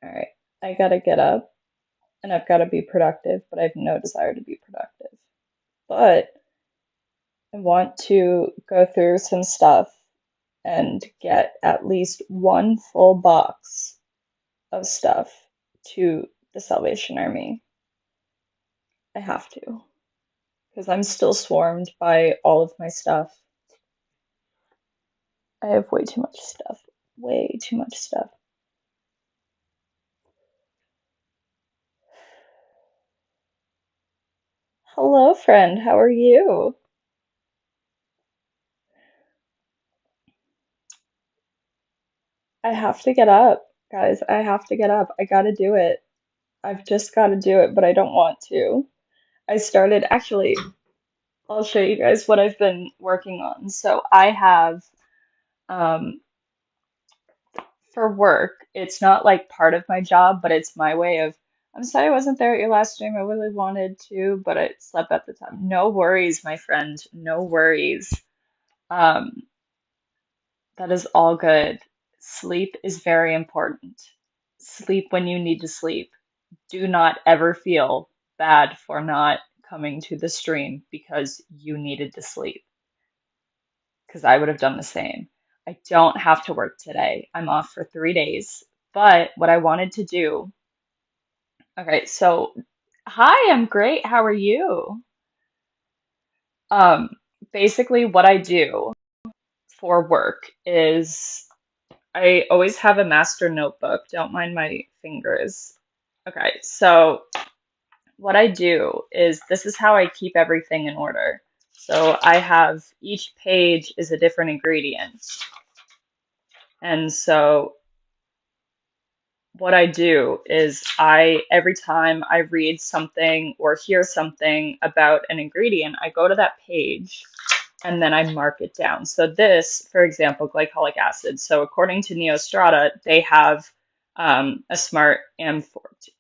All right, I gotta get up and I've gotta be productive, but I have no desire to be productive. But I want to go through some stuff and get at least one full box of stuff to the Salvation Army. I have to, because I'm still swarmed by all of my stuff. I have way too much stuff. Way too much stuff. Hello, friend. How are you? I have to get up, guys. I have to get up. I gotta do it. I've just gotta do it, but I don't want to. I started, actually, I'll show you guys what I've been working on. So I have, um, for work, it's not like part of my job, but it's my way of, I'm sorry I wasn't there at your last stream. I really wanted to, but I slept at the time. No worries, my friend. No worries. Um, that is all good. Sleep is very important. Sleep when you need to sleep. Do not ever feel bad for not coming to the stream because you needed to sleep, because I would have done the same. I don't have to work today. I'm off for 3 days. But what I wanted to do, okay, so hi, I'm great. How are you? Um, Basically, what I do for work is I always have a master notebook. Don't mind my fingers. Okay, so what I do is this is how I keep everything in order. So I have each page is a different ingredient. And so what I do is every time I read something or hear something about an ingredient, I go to that page and then I mark it down. So this, for example, glycolic acid. So according to Neostrata, they have a smart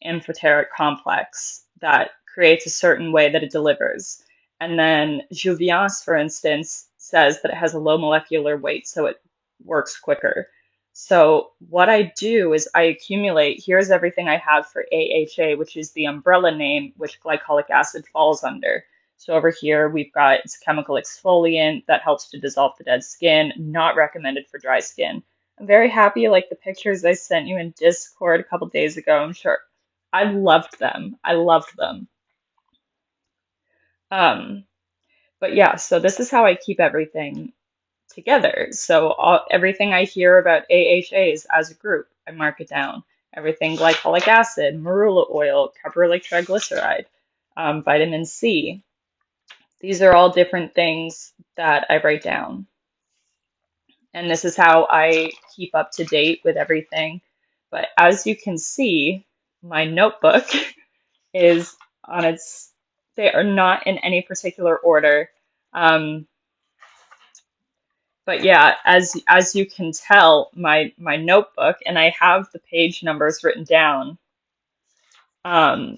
amphoteric complex that creates a certain way that it delivers. And then Jouviance, for instance, says that it has a low molecular weight, so it works quicker. So what I do is I accumulate, here's everything I have for AHA, which is the umbrella name which glycolic acid falls under. So over here, we've got its chemical exfoliant that helps to dissolve the dead skin, not recommended for dry skin. I'm very happy, like the pictures I sent you in Discord a couple days ago. I'm sure I loved them. I loved them. Um, but yeah, so this is how I keep everything together. So everything I hear about AHAs as a group, I mark it down. Everything glycolic acid, marula oil, caprylic triglyceride, vitamin C. These are all different things that I write down. And this is how I keep up to date with everything. But as you can see, my notebook is on its, they are not in any particular order. Um, but yeah, as you can tell, my notebook, and I have the page numbers written down. Um,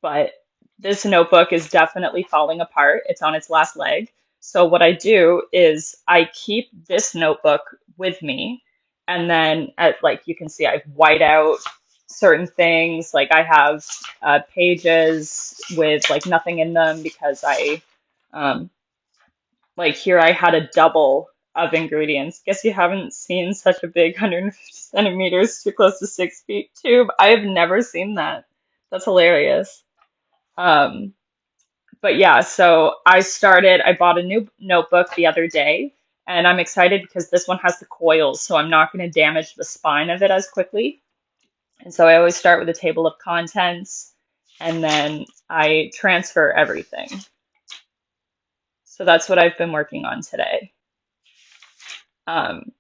but this notebook is definitely falling apart. It's on its last leg. So what I do is I keep this notebook with me, and then like you can see, I've white out certain things. Like I have pages with like nothing in them because um, like here I had a double of ingredients. Guess you haven't seen such a big 150 centimeters too close to 6 feet tube. I have never seen that. That's hilarious. Um, but yeah, so I bought a new notebook the other day, and I'm excited because this one has the coils, so I'm not going to damage the spine of it as quickly. And so I always start with a table of contents, and then I transfer everything. So that's what I've been working on today. Um,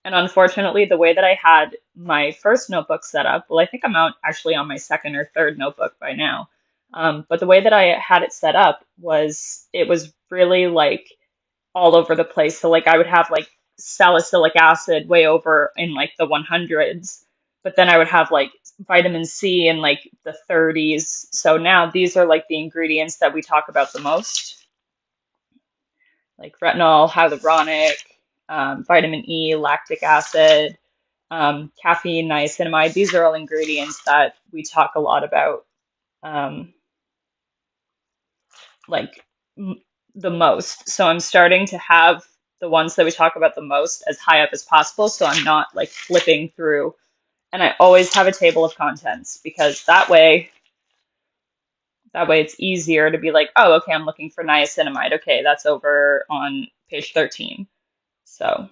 and unfortunately, the way that I had my first notebook set up, well, I think I'm out actually on my second or third notebook by now. But the way that I had it set up was it was really like all over the place. So like I would have like salicylic acid way over in like the 100s, but then I would have like vitamin C in like the 30s. So now these are like the ingredients that we talk about the most, like retinol, hyaluronic, vitamin E, lactic acid. caffeine, niacinamide. These are all ingredients that we talk a lot about, um, like m the most. So I'm starting to have the ones that we talk about the most as high up as possible, so I'm not like flipping through. And I always have a table of contents because that way it's easier to be like, oh, okay, I'm looking for niacinamide. Okay, that's over on page 13. So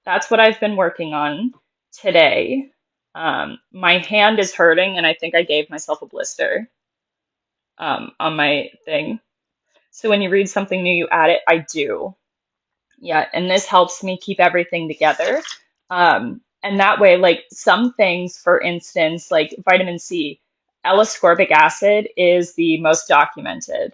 that's what I've been working on today. My hand is hurting, and I think I gave myself a blister on my thing. So when you read something new, you add it. I do. Yeah, and this helps me keep everything together. And that way, like some things, for instance, like vitamin C, L-ascorbic acid is the most documented.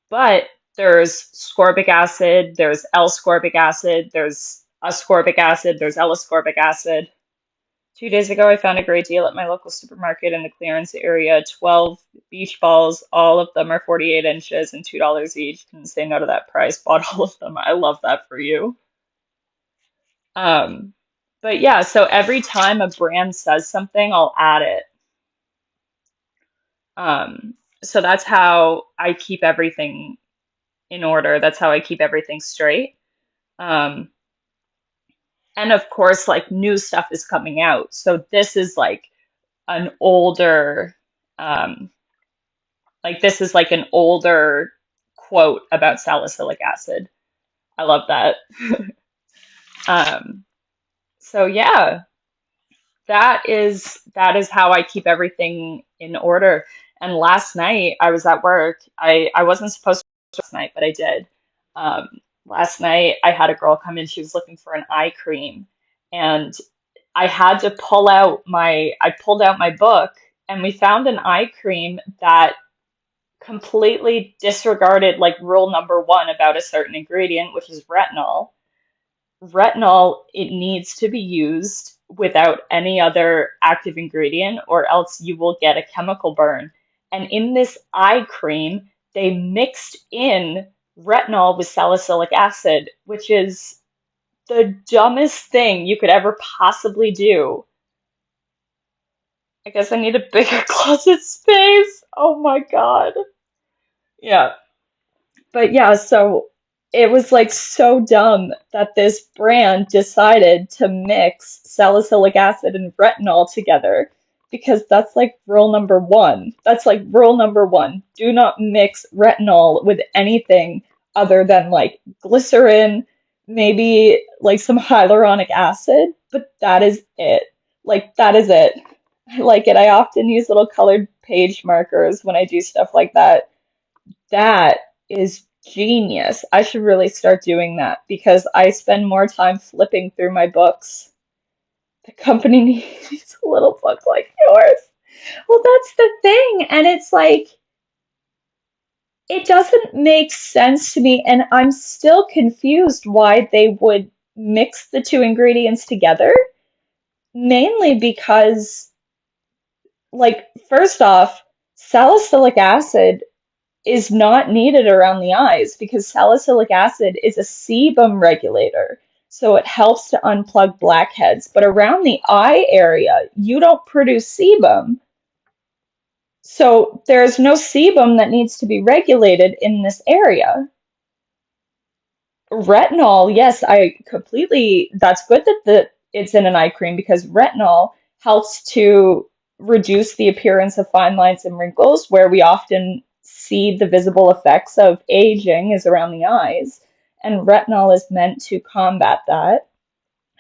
But there's scorbic acid, there's L-ascorbic acid, there's ascorbic acid, there's L-ascorbic acid. 2 days ago, I found a great deal at my local supermarket in the clearance area. 12 beach balls, all of them are 48 inches and $2 each. Couldn't say no to that price. Bought all of them. I love that for you. Um, but yeah, so every time a brand says something, I'll add it. So that's how I keep everything in order. That's how I keep everything straight. Um, and of course, like new stuff is coming out. So this is like an older, um, this is like an older quote about salicylic acid. I love that. Um, so yeah, that is how I keep everything in order. And last night I was at work. I wasn't supposed to last night, but I did. Um, Last night I had a girl come in. She was looking for an eye cream, and I had to I pulled out my book, and we found an eye cream that completely disregarded like rule number one about a certain ingredient, which is retinol. Retinol, it needs to be used without any other active ingredient, or else you will get a chemical burn. And in this eye cream, they mixed in retinol with salicylic acid, which is the dumbest thing you could ever possibly do. I guess I need a bigger closet space. Oh my God. Yeah. But yeah, so it was like so dumb that this brand decided to mix salicylic acid and retinol together because that's like rule number one. That's like rule number one. Do not mix retinol with anything other than like glycerin, maybe like some hyaluronic acid, but that is it. Like, that is it. I like it. I often use little colored page markers when I do stuff like that. That is genius. I should really start doing that because I spend more time flipping through my books. The company needs a little book like yours. Well, that's the thing. And it's like, it doesn't make sense to me. And I'm still confused why they would mix the two ingredients together. Mainly because, like, first off, salicylic acid is not needed around the eyes because salicylic acid is a sebum regulator. So it helps to unplug blackheads. But around the eye area, you don't produce sebum. So there's no sebum that needs to be regulated in this area. Retinol, yes, I completely, that's good that it's in an eye cream because retinol helps to reduce the appearance of fine lines and wrinkles, where we often see the visible effects of aging is around the eyes, and retinol is meant to combat that.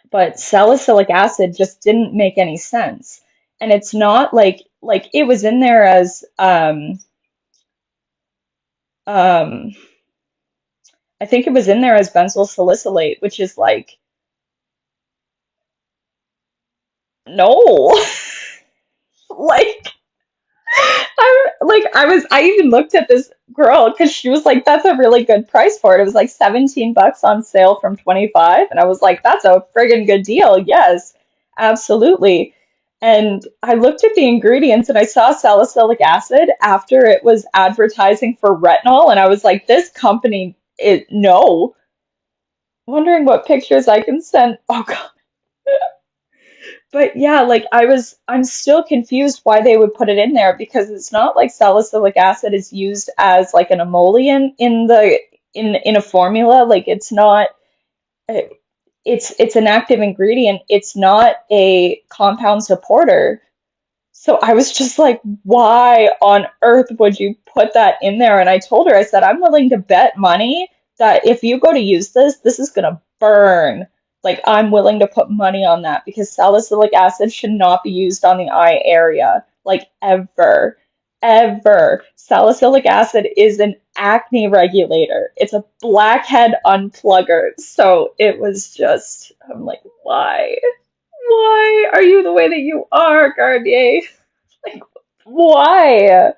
But salicylic acid just didn't make any sense. And it's not like it was in there as um I think it was in there as benzoyl salicylate, which is like, no. Like, I even looked at this girl because she was like, that's a really good price for it. It was like 17 bucks on sale from 25. And I was like, that's a friggin' good deal. Yes, absolutely. And I looked at the ingredients and I saw salicylic acid after it was advertising for retinol. And I was like, this company, no. Wondering what pictures I can send. Oh God. But yeah, like I'm still confused why they would put it in there because it's not like salicylic acid is used as like an emollient in the in a formula. Like it's not it- it's an active ingredient. It's not a compound supporter. So I was just like, why on earth would you put that in there? And I told her, I said, I'm willing to bet money that if you go to use this, this is gonna burn. Like, I'm willing to put money on that because salicylic acid should not be used on the eye area, like ever, ever. Salicylic acid is an acne regulator. It's a blackhead unplugger. So it was just, I'm like, why? Why are you the way that you are, Garnier? Like, why?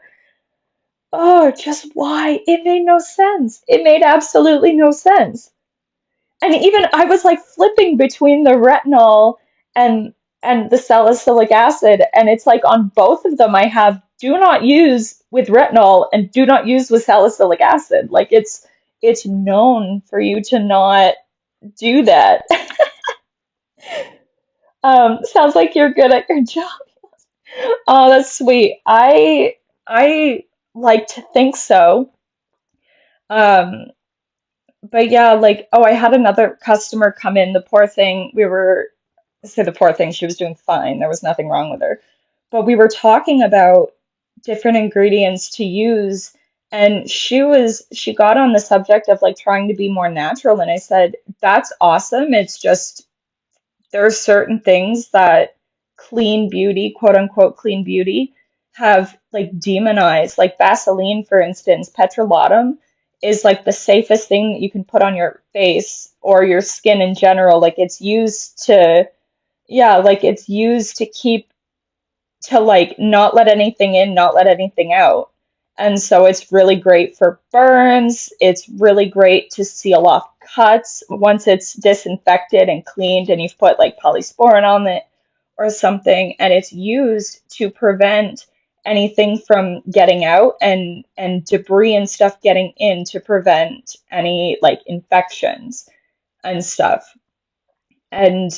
Oh, just why? It made no sense. It made absolutely no sense. And even I was like flipping between the retinol and the salicylic acid, and it's like on both of them I have do not use with retinol and do not use with salicylic acid. Like it's known for you to not do that. Sounds like you're good at your job. Oh, that's sweet. I like to think so. Um, but yeah, like oh, I had another customer come in. The poor thing, I say the poor thing, she was doing fine. There was nothing wrong with her. But we were talking about different ingredients to use, and she got on the subject of like trying to be more natural, and I said, "That's awesome. It's just there are certain things that clean beauty, quote unquote clean beauty, have like demonized. Like Vaseline, for instance, petrolatum is like the safest thing that you can put on your face or your skin in general. Like it's used to, yeah, like it's used to keep to like not let anything in, not let anything out. And so it's really great for burns. It's really great to seal off cuts once it's disinfected and cleaned and you've put like polysporin on it or something. And it's used to prevent anything from getting out and debris and stuff getting in to prevent any like infections and stuff. And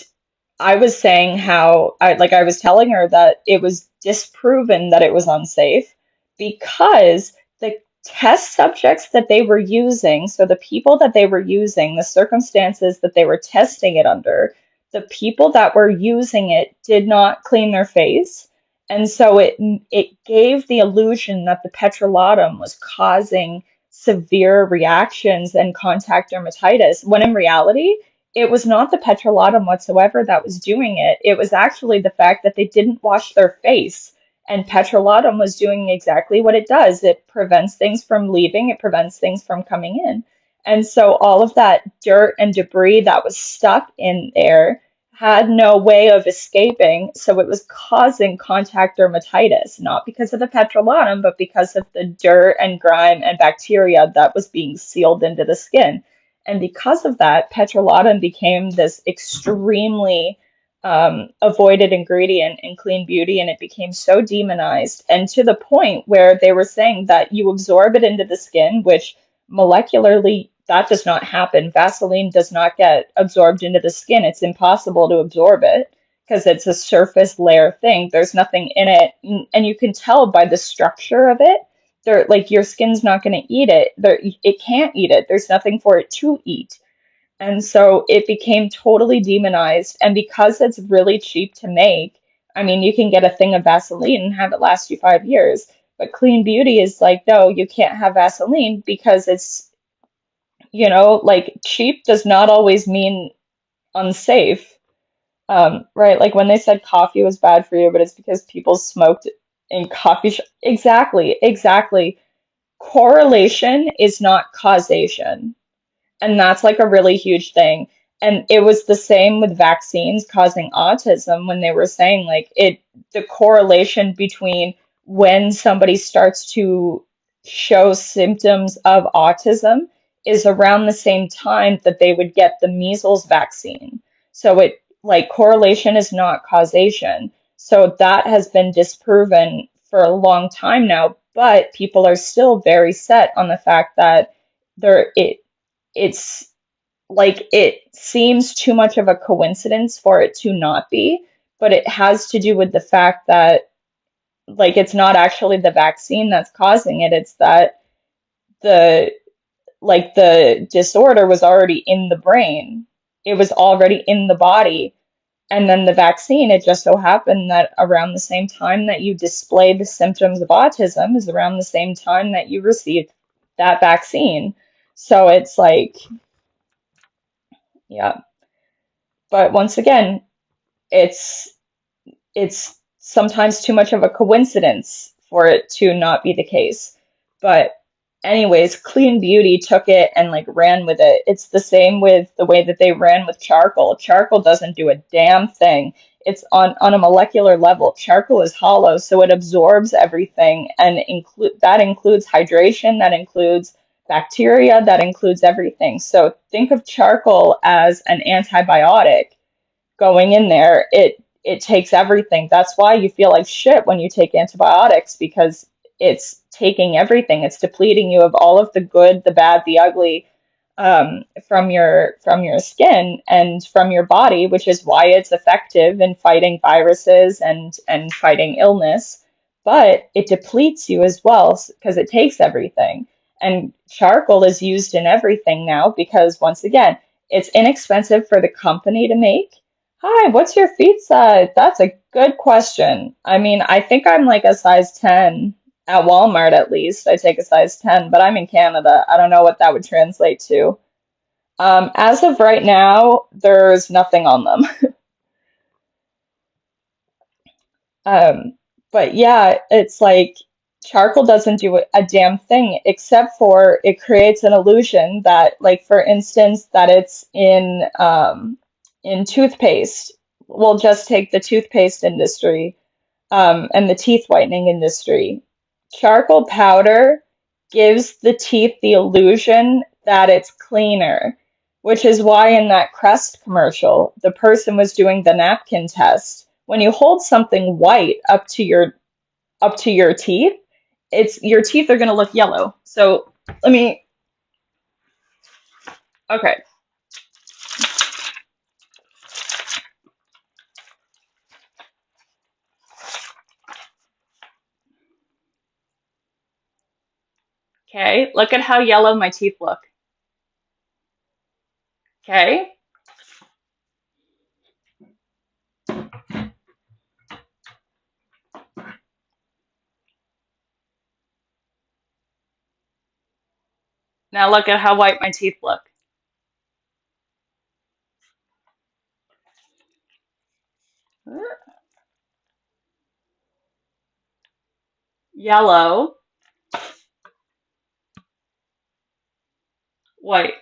I was saying how I was telling her that it was disproven that it was unsafe because the test subjects that they were using, so the people that they were using, the circumstances that they were testing it under, the people that were using it did not clean their face. And so it gave the illusion that the petrolatum was causing severe reactions and contact dermatitis, when in reality, it was not the petrolatum whatsoever that was doing it. It was actually the fact that they didn't wash their face. And petrolatum was doing exactly what it does. It prevents things from leaving, it prevents things from coming in. And so all of that dirt and debris that was stuck in there had no way of escaping. So it was causing contact dermatitis, not because of the petrolatum, but because of the dirt and grime and bacteria that was being sealed into the skin. And because of that, petrolatum became this extremely avoided ingredient in clean beauty, and it became so demonized, and to the point where they were saying that you absorb it into the skin, which molecularly that does not happen. Vaseline does not get absorbed into the skin. It's impossible to absorb it because it's a surface layer thing. There's nothing in it, and you can tell by the structure of it there, like your skin's not going to eat it. There, it can't eat it. There's nothing for it to eat. And so it became totally demonized. And because it's really cheap to make, I mean, you can get a thing of Vaseline and have it last you 5 years. But clean beauty is like, no, you can't have Vaseline because it's, like cheap does not always mean unsafe. Right? Like when they said coffee was bad for you, but it's because people smoked in coffee shops. Exactly, exactly. Correlation is not causation. And that's like a really huge thing. And it was the same with vaccines causing autism when they were saying like the correlation between when somebody starts to show symptoms of autism is around the same time that they would get the measles vaccine. So it like correlation is not causation. So that has been disproven for a long time now, but people are still very set on the fact that there it's like it seems too much of a coincidence for it to not be, but it has to do with the fact that like it's not actually the vaccine that's causing it, it's that the the disorder was already in the brain. It was already in the body. And then the vaccine, it just so happened that around the same time that you display the symptoms of autism is around the same time that you received that vaccine. So it's like, yeah. But once again, it's it's sometimes too much of a coincidence for it to not be the case. But anyways, Clean Beauty took it and like ran with it. It's the same with the way that they ran with charcoal. Charcoal doesn't do a damn thing. It's on a molecular level. Charcoal is hollow, so it absorbs everything and includes hydration, that includes bacteria, that includes everything. So think of charcoal as an antibiotic going in there. It takes everything. That's why you feel like shit when you take antibiotics, because it's taking everything. It's depleting you of all of the good, the bad, the ugly, from your skin and from your body, which is why it's effective in fighting viruses and fighting illness. But it depletes you as well because it takes everything. And charcoal is used in everything now because once again, it's inexpensive for the company to make. Hi, what's your feet size? That's a good question. I mean, I think I'm like a size 10 at Walmart at least. I take a size 10, but I'm in Canada. I don't know what that would translate to. As of right now, there's nothing on them. Um, but yeah, it's like charcoal doesn't do a damn thing except for it creates an illusion that, like for instance, that it's in toothpaste. We'll just take the toothpaste industry, and the teeth whitening industry. Charcoal powder gives the teeth the illusion that it's cleaner, which is why in that Crest commercial, the person was doing the napkin test. When you hold something white up to your teeth, it's your teeth are going to look yellow. So let me, okay, okay, look at how yellow my teeth look. Okay, now look at how white my teeth look. Yellow, white.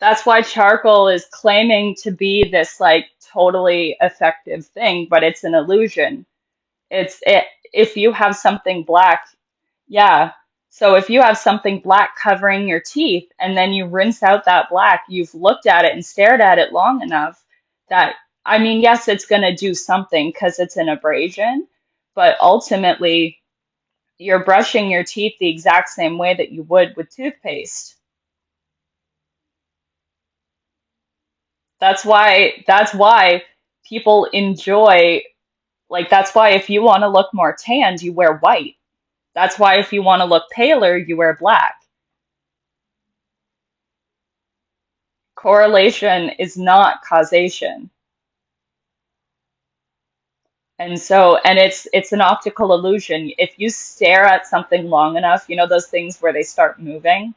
That's why charcoal is claiming to be this like totally effective thing, but it's an illusion. If you have something black, yeah. So if you have something black covering your teeth and then you rinse out that black, you've looked at it and stared at it long enough that, I mean, yes, it's going to do something because it's an abrasion, but ultimately you're brushing your teeth the exact same way that you would with toothpaste. That's why people enjoy, like that's why if you want to look more tanned, you wear white. That's why if you want to look paler, you wear black. Correlation is not causation. And so, and it's an optical illusion. If you stare at something long enough, you know those things where they start moving?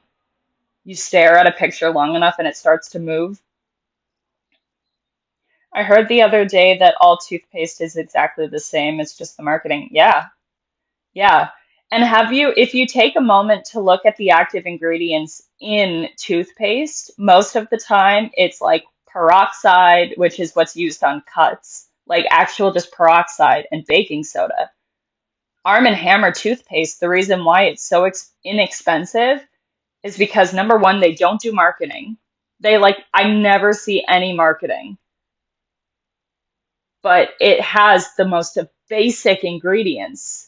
You stare at a picture long enough and it starts to move. I heard the other day that all toothpaste is exactly the same. It's just the marketing. Yeah. Yeah. And have you, if you take a moment to look at the active ingredients in toothpaste, most of the time it's like peroxide, which is what's used on cuts, like actual just peroxide and baking soda. Arm& Hammer toothpaste, the reason why it's so ex inexpensive is because number one, they don't do marketing. They like, I never see any marketing, but it has the most basic ingredients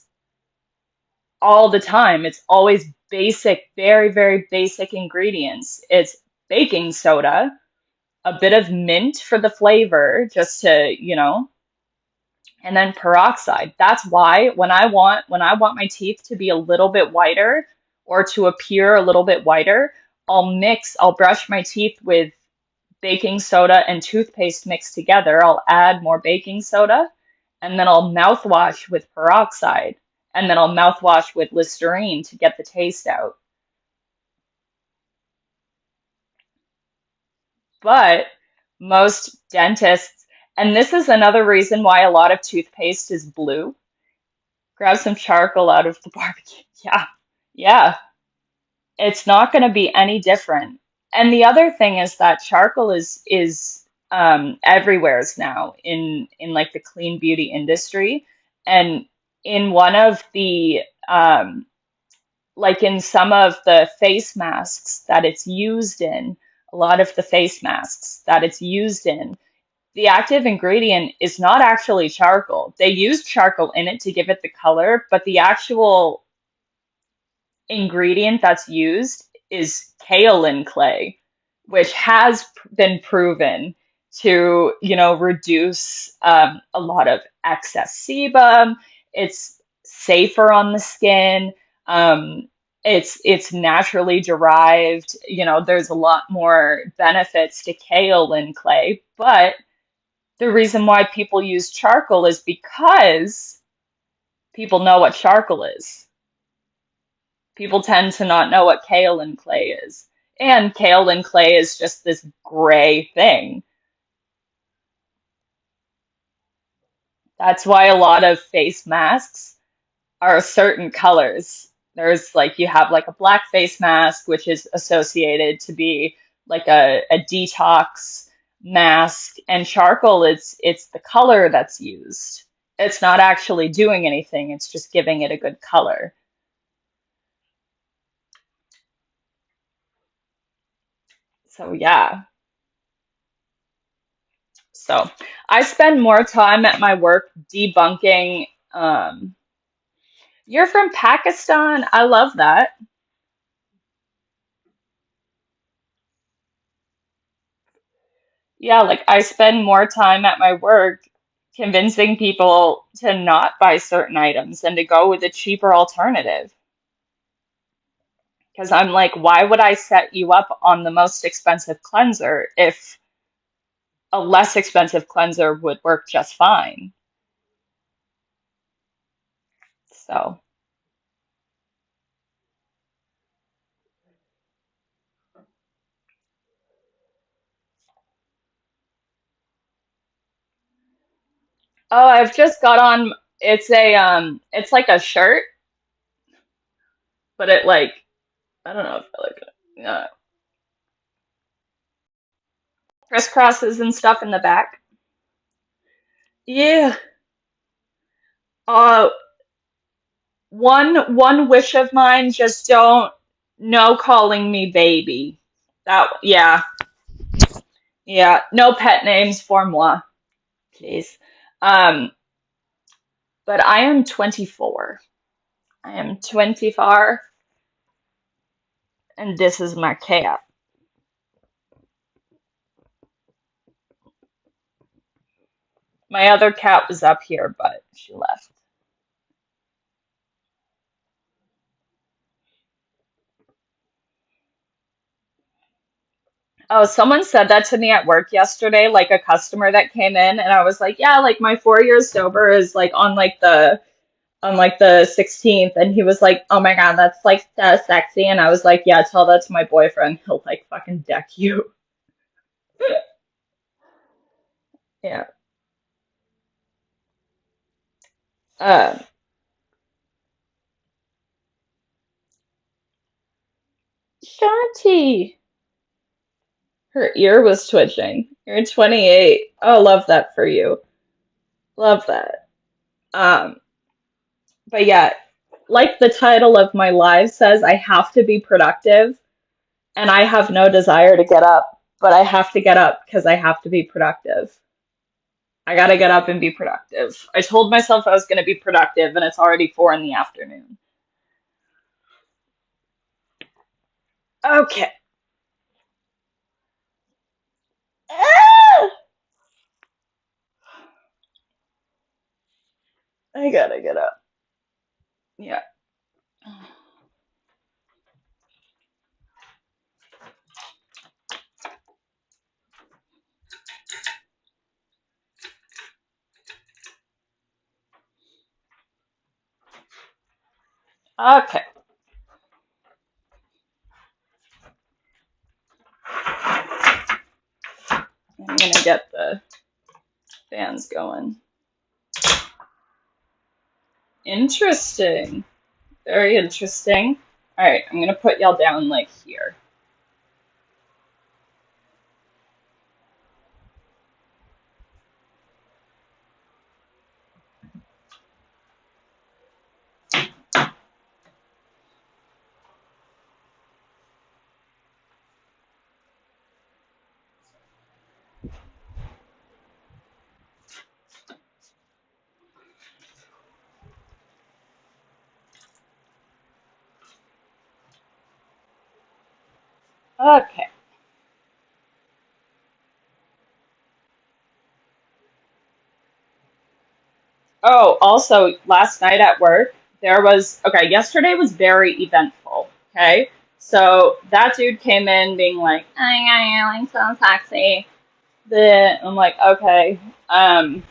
all the time. It's always basic, very, very basic ingredients. It's baking soda, a bit of mint for the flavor, just to, you know, and then peroxide. That's why when I want my teeth to be a little bit whiter or to appear a little bit whiter, I'll brush my teeth with baking soda and toothpaste mixed together. I'll add more baking soda and then I'll mouthwash with peroxide and then I'll mouthwash with Listerine to get the taste out. But most dentists, and this is another reason why a lot of toothpaste is blue. Grab some charcoal out of the barbecue. Yeah, yeah, it's not going to be any different. And the other thing is that charcoal is everywhere's now in like the clean beauty industry, and in one of the like in some of the face masks that it's used in, a lot of the face masks that it's used in, the active ingredient is not actually charcoal. They use charcoal in it to give it the color, but the actual ingredient that's used is kaolin clay, which has been proven to, reduce a lot of excess sebum. It's safer on the skin. It's naturally derived. There's a lot more benefits to kaolin clay, but the reason why people use charcoal is because people know what charcoal is. People tend to not know what kaolin clay is. And kaolin clay is just this gray thing. That's why a lot of face masks are certain colors. There's like you have like a black face mask, which is associated to be like a detox mask, and charcoal it's the color that's used. It's not actually doing anything, it's just giving it a good color. So yeah. So I spend more time at my work debunking. You're from Pakistan. I love that. Yeah, like I spend more time at my work convincing people to not buy certain items and to go with a cheaper alternative. Because I'm like, why would I set you up on the most expensive cleanser if a less expensive cleanser would work just fine? So, oh, I've just got on, it's like a shirt, but it like, I don't know if I like it. Crisscrosses and stuff in the back. Yeah. Uh, one wish of mine, just don't no calling me baby. That yeah, yeah. No pet names for moi, please. Um, but I am 24. I am 24, and this is my cat. My other cat was up here, but she left. Oh, someone said that to me at work yesterday, like a customer that came in, and I was like, yeah, like my 4 years sober is like on like the 16th, and he was like, "Oh my God, that's like so sexy." And I was like, "Yeah, tell that to my boyfriend. He'll like fucking deck you." Yeah. Uh, Shanti, her ear was twitching. You're 28. Oh, love that for you. Love that. Um, but yeah, like the title of my live says, I have to be productive, and I have no desire to get up, but I have to get up because I have to be productive. I gotta get up and be productive. I told myself I was gonna be productive, and it's already 4 in the afternoon. Okay. Ah! I gotta get up. Yeah. Okay. I'm gonna get the fans going. Interesting. Very interesting. All right, I'm gonna put y'all down like here. Okay. Oh, also, last night at work, okay, yesterday was very eventful, okay? So that dude came in being like, I'm so sexy. I'm like, okay. Um,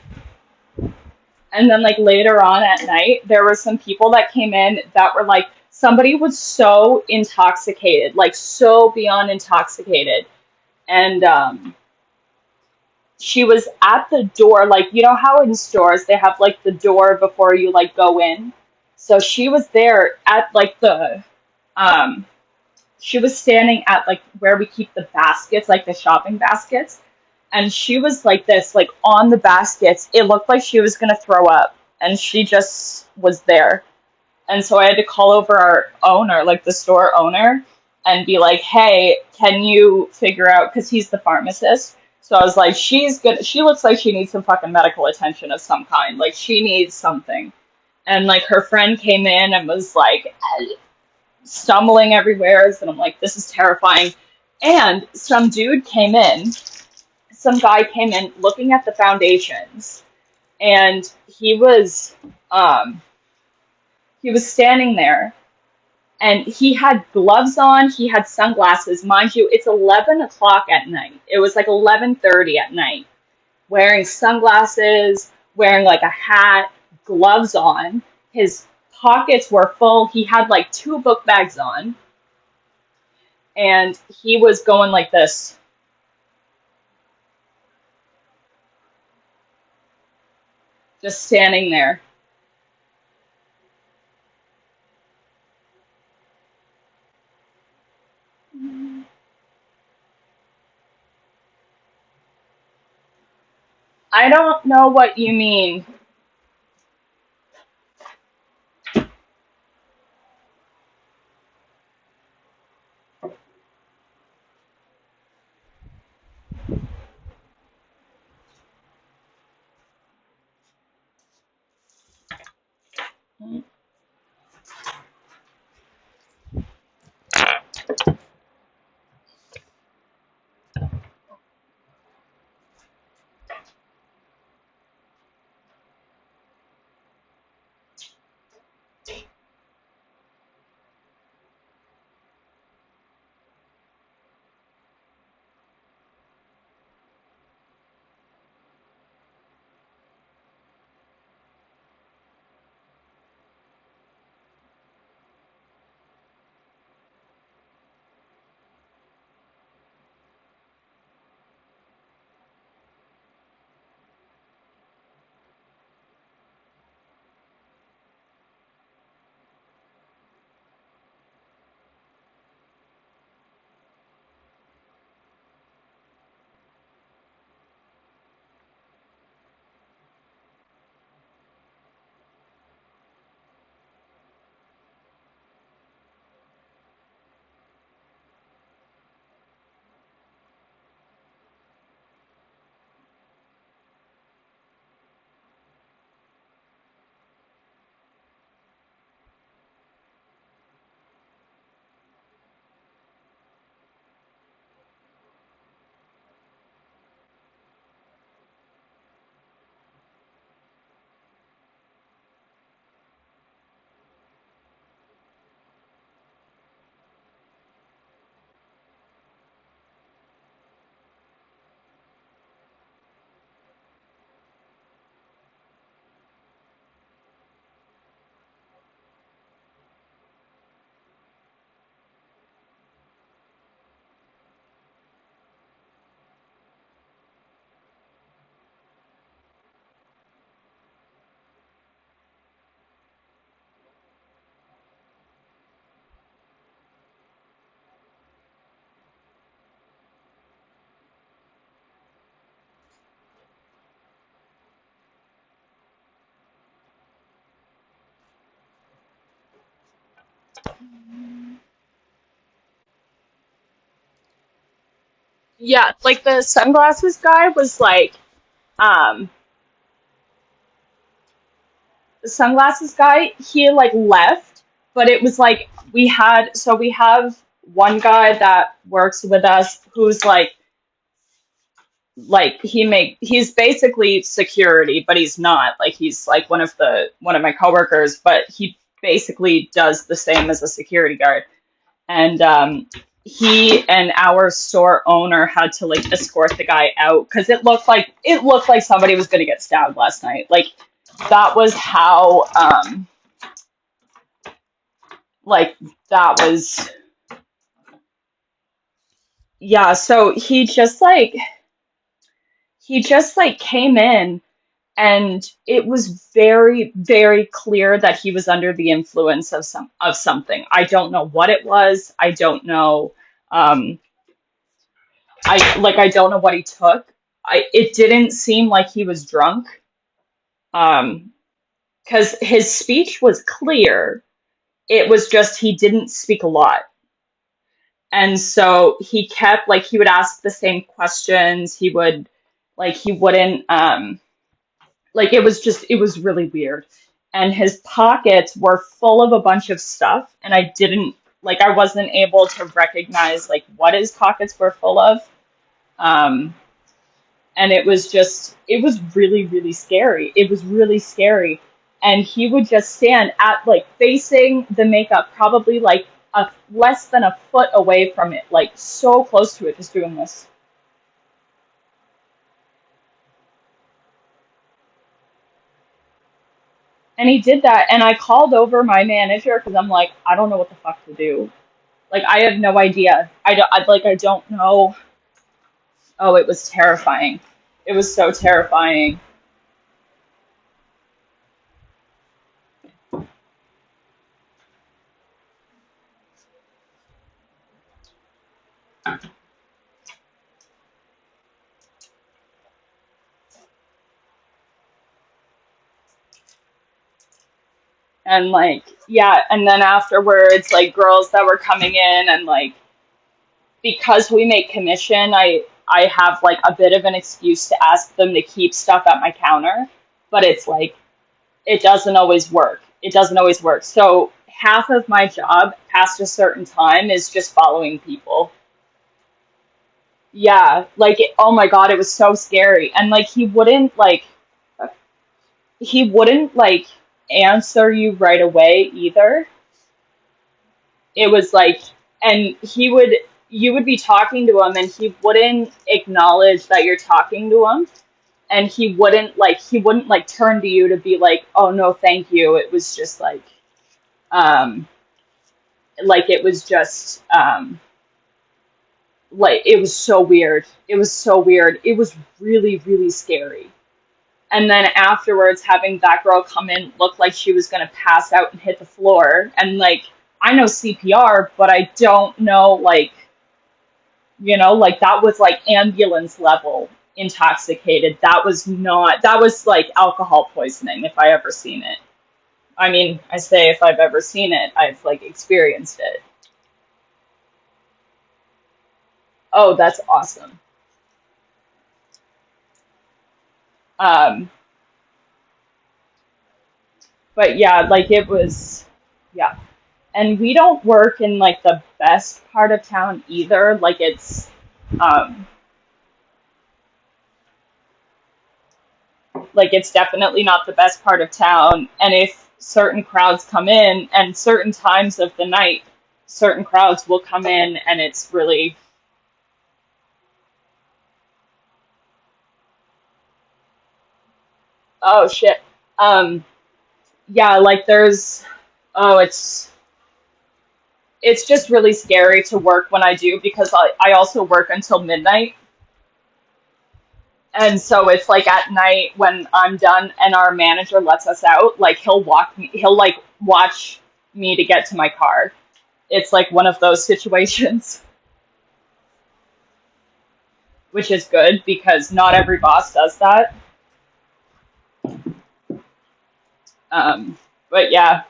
and then like later on at night, there were some people that came in that were like, somebody was so intoxicated, like so beyond intoxicated. And she was at the door, like you know how in stores they have like the door before you like go in. So she was there at like the um she was standing at like where we keep the baskets, like the shopping baskets, and she was like this, like on the baskets. It looked like she was gonna throw up, and she just was there. And so I had to call over our owner, like the store owner, and be like, "Hey, can you figure out?" Because he's the pharmacist. So I was like, "She's good. She looks like she needs some fucking medical attention of some kind. Like she needs something." And like her friend came in and was like stumbling everywhere, and I'm like, "This is terrifying." And some dude came in. Some guy came in looking at the foundations, and um he was standing there and he had gloves on, he had sunglasses. Mind you, it's 11 o'clock at night. It was like 11:30 at night. Wearing sunglasses, wearing like a hat, gloves on. His pockets were full. He had like two book bags on, and he was going like this, just standing there. I don't know what you mean. Yeah, like the sunglasses guy was like, um, the sunglasses guy, he like left, but it was like we have one guy that works with us who's he's basically security, but he's not. Like he's like one of my coworkers, but he basically does the same as a security guard. And he and our store owner had to like escort the guy out because it looked like somebody was gonna get stabbed last night. Like that was how like that was yeah. So he just like came in, and it was very very clear that he was under the influence of something. I don't know what it was. I don't know. um I don't know what he took. It didn't seem like he was drunk. um because his speech was clear. It was just he didn't speak a lot. And so he kept like he would ask the same questions. He wouldn't like it was really weird. And his pockets were full of a bunch of stuff, and I wasn't able to recognize like what his pockets were full of. Um and it was really really scary. It was really scary. And he would just stand at like facing the makeup, probably like a less than a foot away from it, like so close to it, just doing this. And he did that, and I called over my manager because I'm like, I don't know what the fuck to do. Like I have no idea. I don't know. Oh, it was terrifying. It was so terrifying. And like yeah, and then afterwards, like girls that were coming in, and like because we make commission, I have like a bit of an excuse to ask them to keep stuff at my counter, but it's like it doesn't always work. It doesn't always work. So half of my job past a certain time is just following people. Yeah, oh my God, it was so scary. And like he wouldn't like answer you right away either. It was like, and you would be talking to him, and he wouldn't acknowledge that you're talking to him. And he wouldn't like turn to you to be like, oh no, thank you. It was just um, it was just, it was so weird. It was so weird. It was really, really scary. And then afterwards, having that girl come in look like she was going to pass out and hit the floor. And like, I know CPR, but I don't know, like that was like ambulance level intoxicated. That was like alcohol poisoning if I ever seen it. I mean, I say if I've ever seen it, I've like experienced it. Oh, that's awesome. Um, but yeah, yeah. And we don't work in like the best part of town either. Um, it's definitely not the best part of town. And if certain crowds come in, and certain times of the night, certain crowds will come in, and it's really, oh shit. Um, yeah, like there's, oh, it's just really scary to work when I do, because I also work until midnight. And so it's like at night when I'm done and our manager lets us out, like he'll like watch me to get to my car. It's like one of those situations, which is good because not every boss does that. Um, but yeah,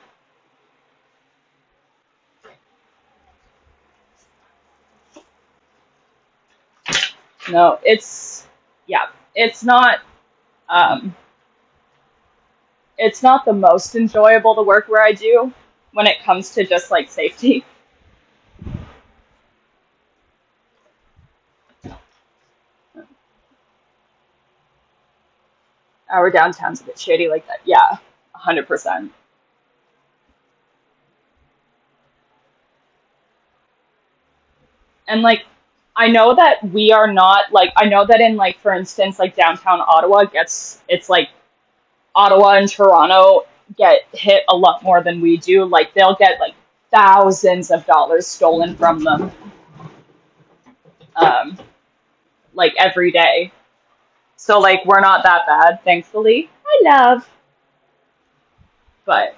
No, yeah, it's not um it's not the most enjoyable to work where I do when it comes to just like safety. Our downtown's a bit shady like that. Yeah, 100%. And like I know that we are not like I know that in like for instance like downtown Ottawa gets it's like Ottawa and Toronto get hit a lot more than we do. Like they'll get like thousands of dollars stolen from them um like every day. So like we're not that bad, thankfully. I love, but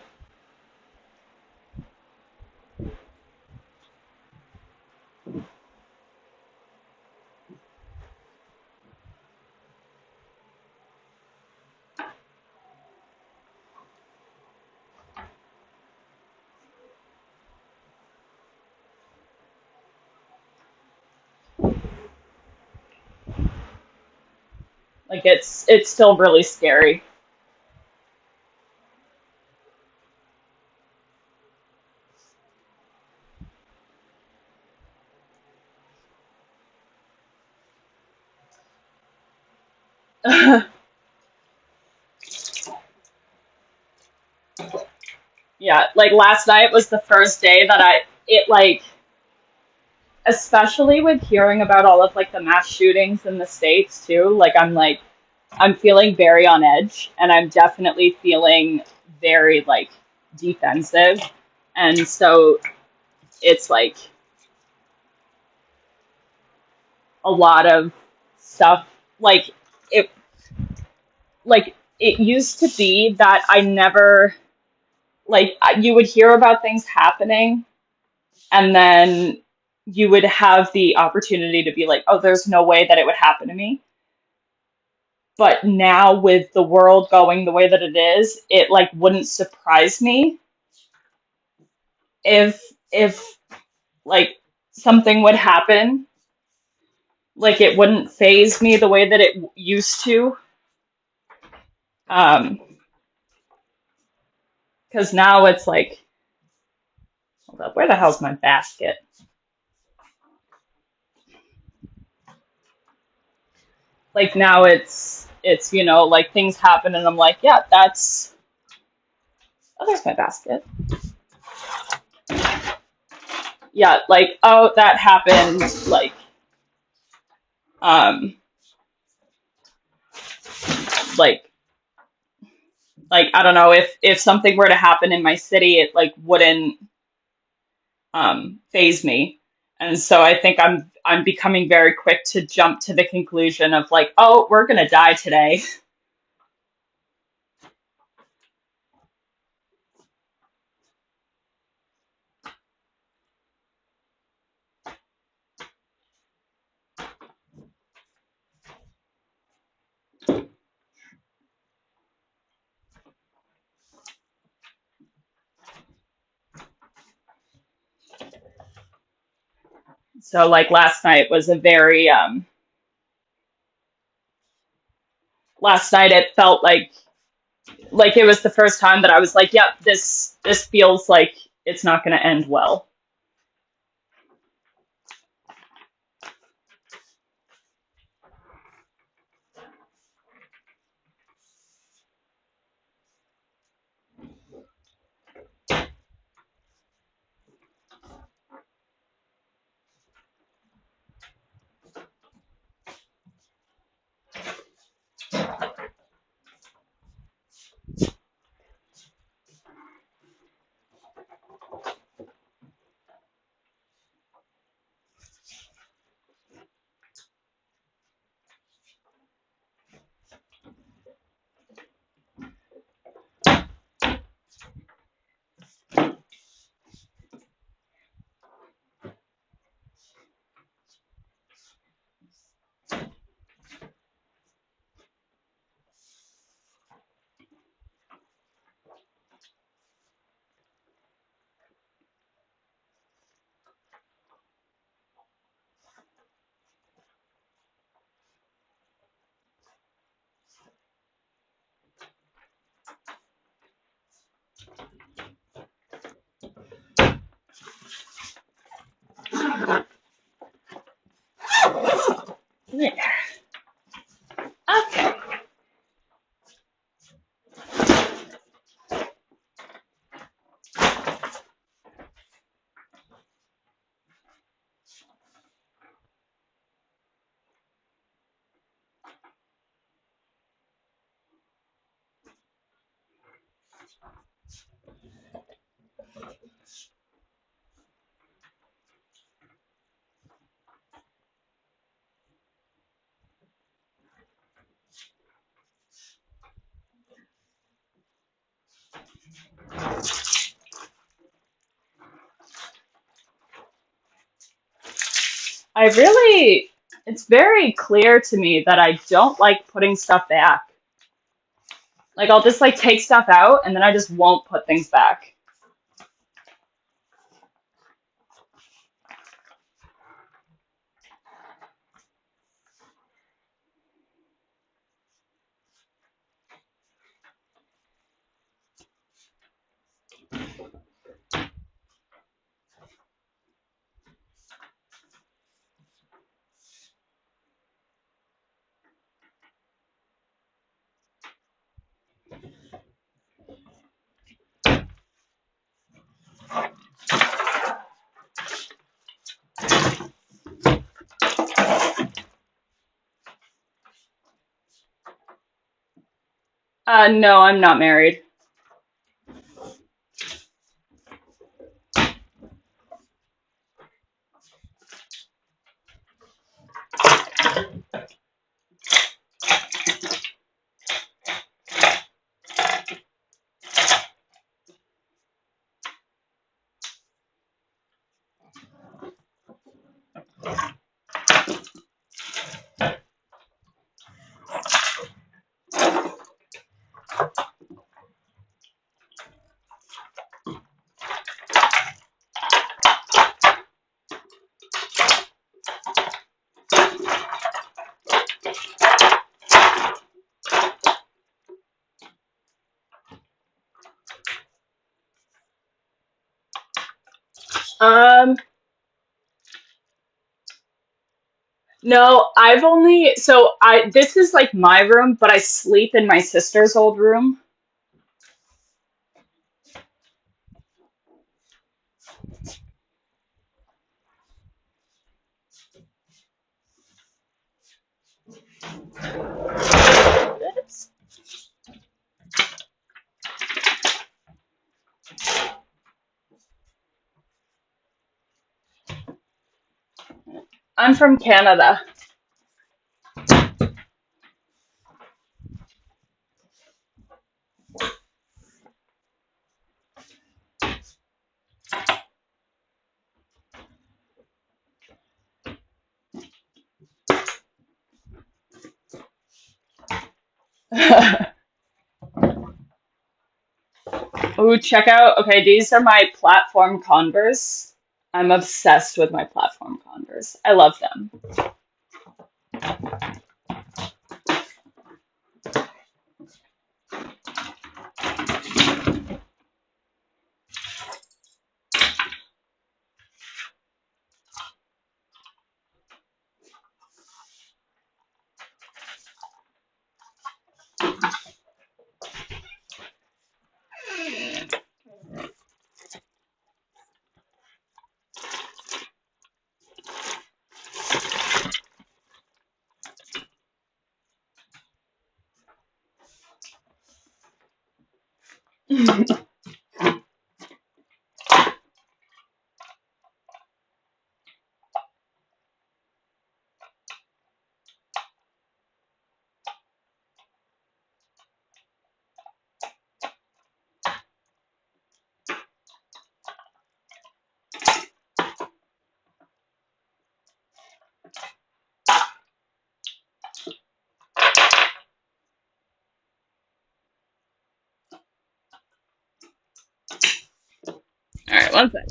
like it's still really scary. Yeah, like last night was the first day that it like especially with hearing about all of like the mass shootings in the States too, like I'm feeling very on edge and I'm definitely feeling very like defensive. And so it's a lot of stuff like it it used to be that I never you would hear about things happening and then you would have the opportunity to be like, oh, there's no way that it would happen to me. But now with the world going the way that it is, it like wouldn't surprise me if if like something would happen. Like it wouldn't phase me the way that it used to. Um, because now it's like, hold up, where the hell's my basket? Like now it's like things happen and I'm like, yeah, that's oh, there's my basket. Yeah, like oh, that happened. Um, like like I don't know if something were to happen in my city, it like wouldn't phase me. And so I think I'm becoming very quick to jump to the conclusion of like, oh, we're gonna die today. So like last night it felt like it was the first time that I was like, yep, this feels like it's not gonna end well. I really, it's very clear to me that I don't like putting stuff back. Like I'll just like take stuff out and then I just won't put things back. No, I'm not married. Um, no, I've only, so this is like my room, but I sleep in my sister's old room. Oops. I'm from Canada. Ooh, check out. Okay, these are my platform Converse. I'm obsessed with my platform Converse. I love them. All right, one sec.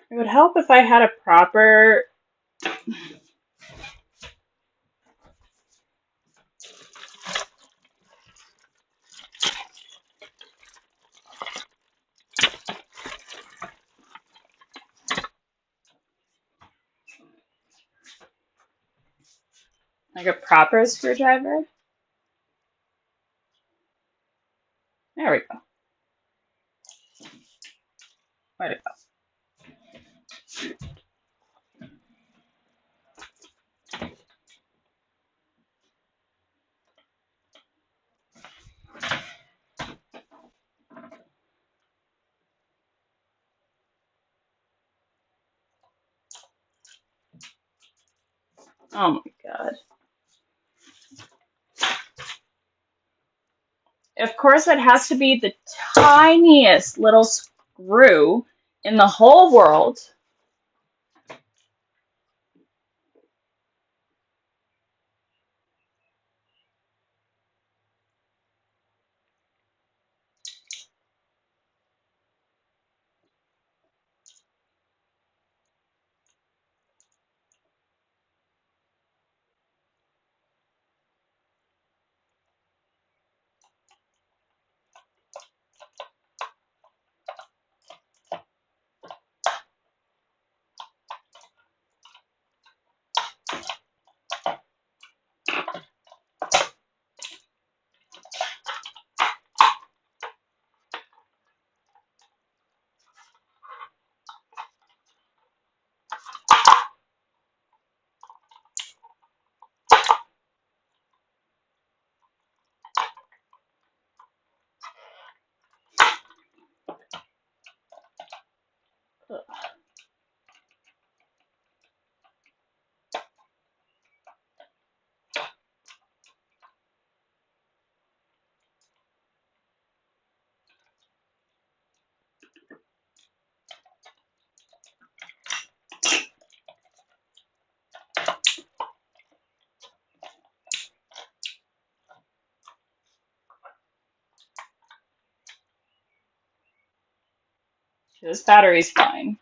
It would help if I had a proper. Like a proper screwdriver. There we go. Where'd it go? Oh my God. Of course, it has to be the tiniest little screw in the whole world. This battery's fine.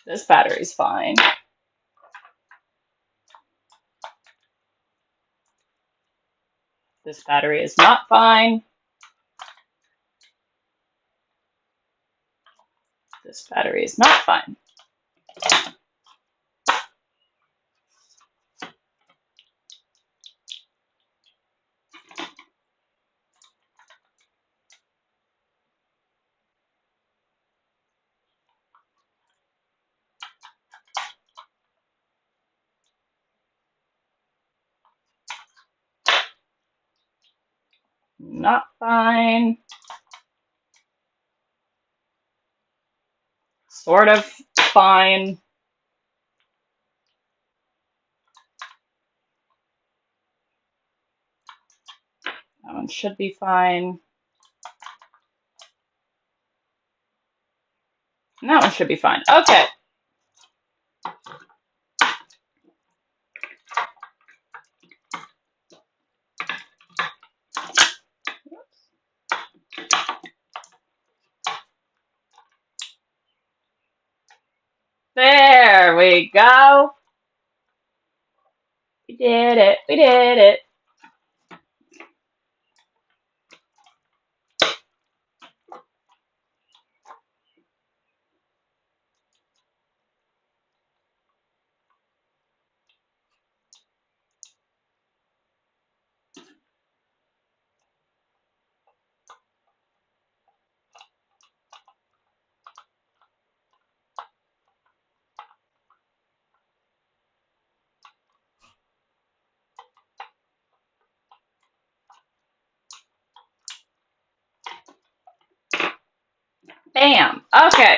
This battery's fine. This battery is not fine. This battery is not fine. Not fine. Sort of fine. That one should be fine. And that one should be fine. Okay. There we go. We did it. We did it. Bam. Okay.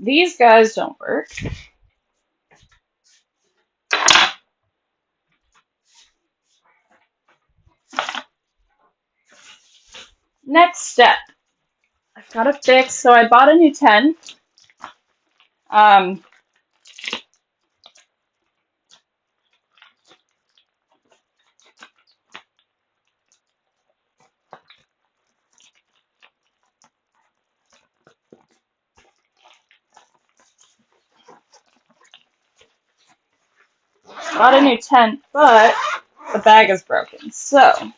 These guys don't work. Next step. I've got to fix, so I bought a new 10. Um, Bought a new 10, but the bag is broken. So,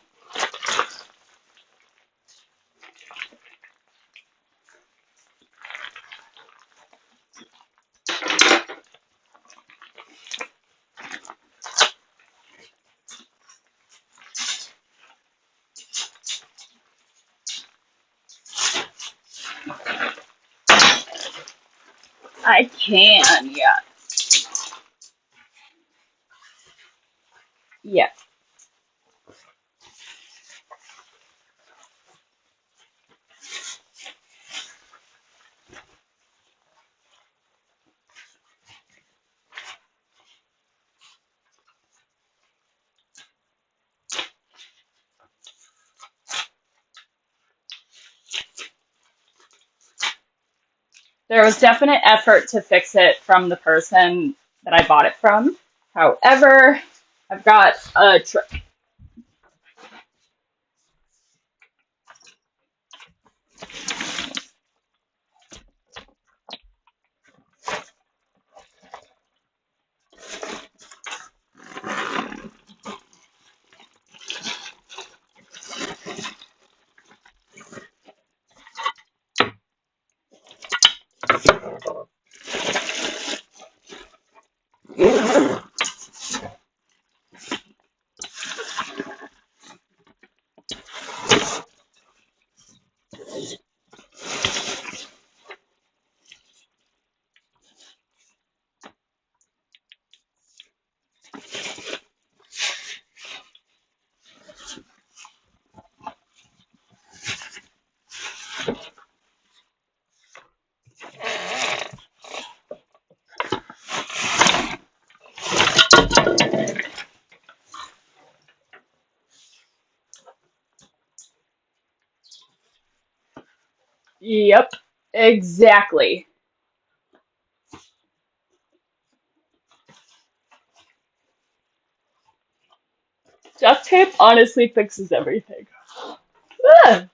I can, yeah. Yeah. There was definite effort to fix it from the person that I bought it from. However, I've got a Yep, exactly. Duct tape honestly fixes everything. Ugh.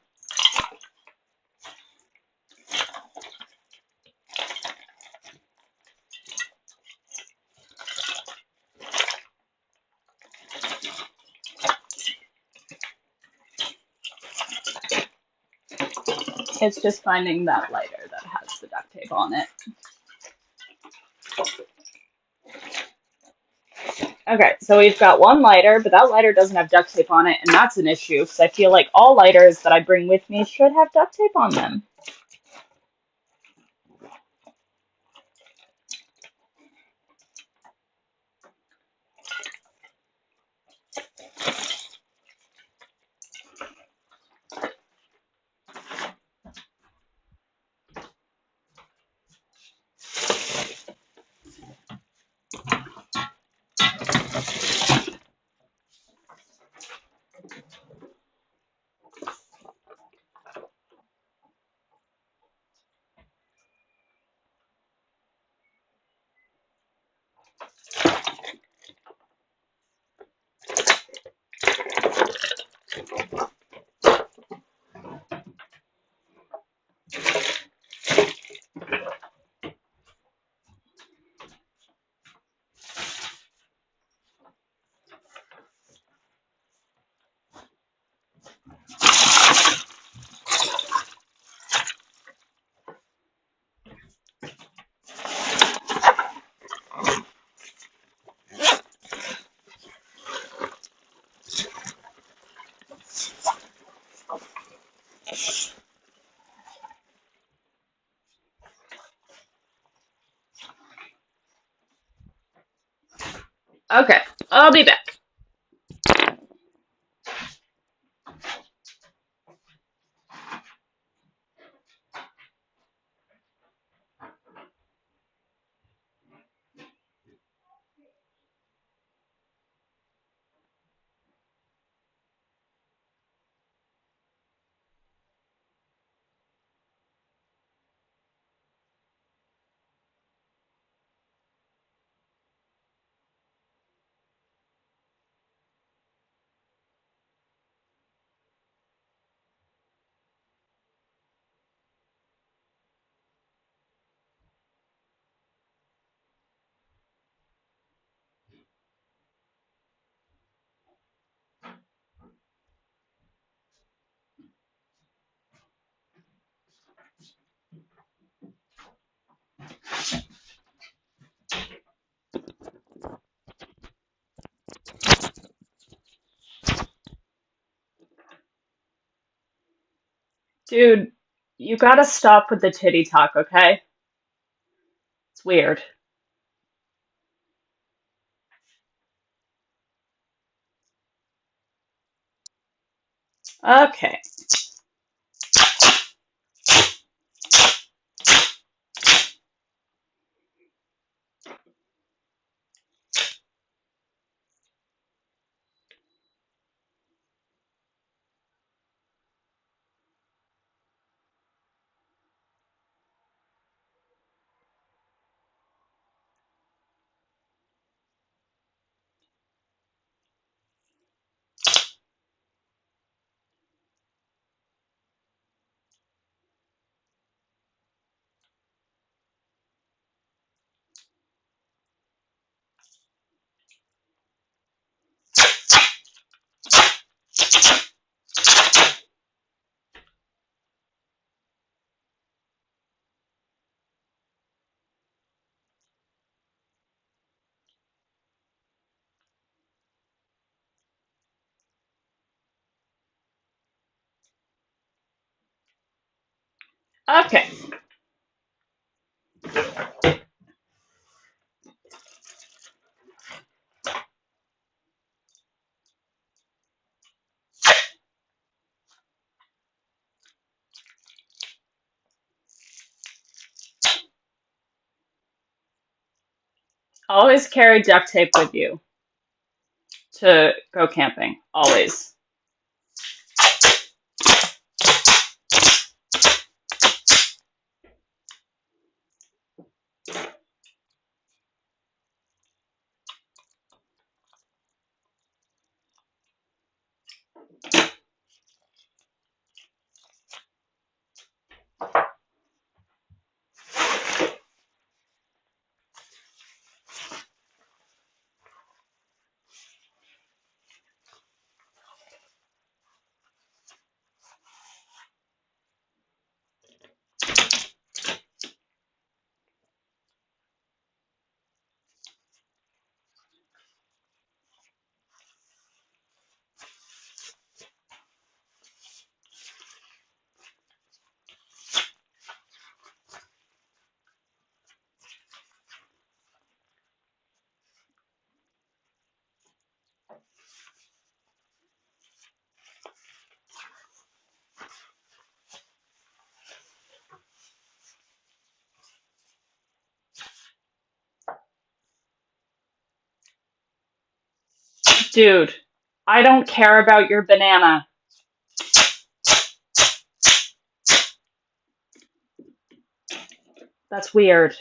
It's just finding that lighter that has the duct tape on it. Okay, so we've got one lighter, but that lighter doesn't have duct tape on it, and that's an issue because I feel like all lighters that I bring with me should have duct tape on them. Okay, I'll be back. Dude, you gotta stop with the titty talk, okay? It's weird. Okay. Okay. Always carry duct tape with you to go camping. Always. Dude, I don't care about your banana. That's weird.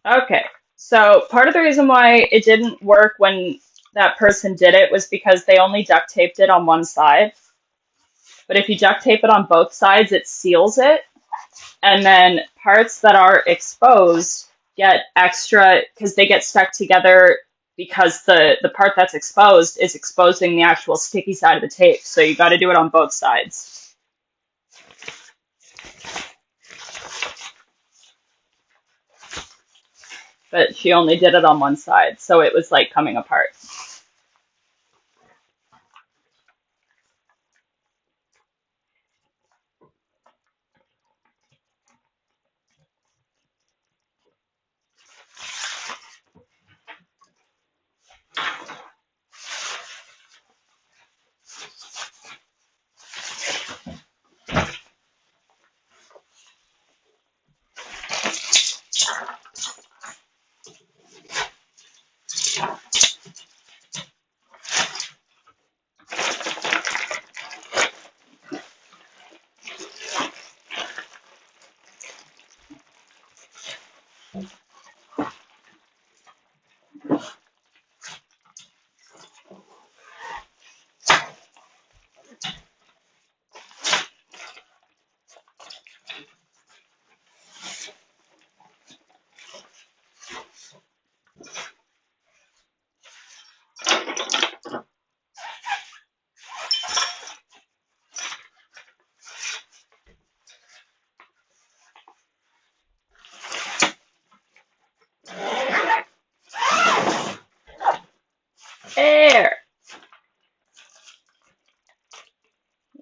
Okay. So part of the reason why it didn't work when that person did it was because they only duct taped it on one side. But if you duct tape it on both sides, it seals it. And then parts that are exposed get extra because they get stuck together because the part that's exposed is exposing the actual sticky side of the tape. So you got to do it on both sides. But she only did it on one side, so it was like coming apart.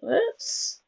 Whoops.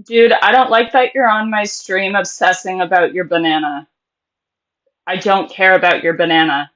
Dude, I don't like that you're on my stream obsessing about your banana. I don't care about your banana.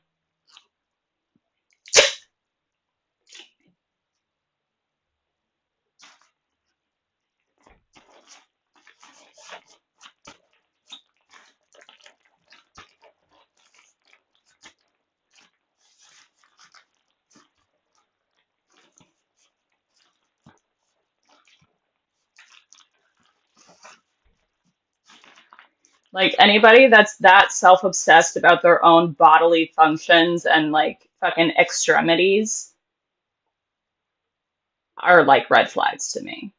Like anybody that's that self-obsessed about their own bodily functions and like fucking extremities are like red flags to me.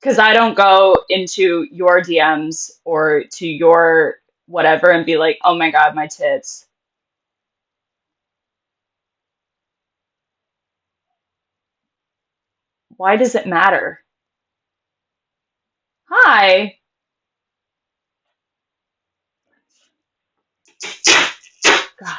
Because I don't go into your DMs or to your whatever and be like, oh my God, my tits. Why does it matter? Hi. God.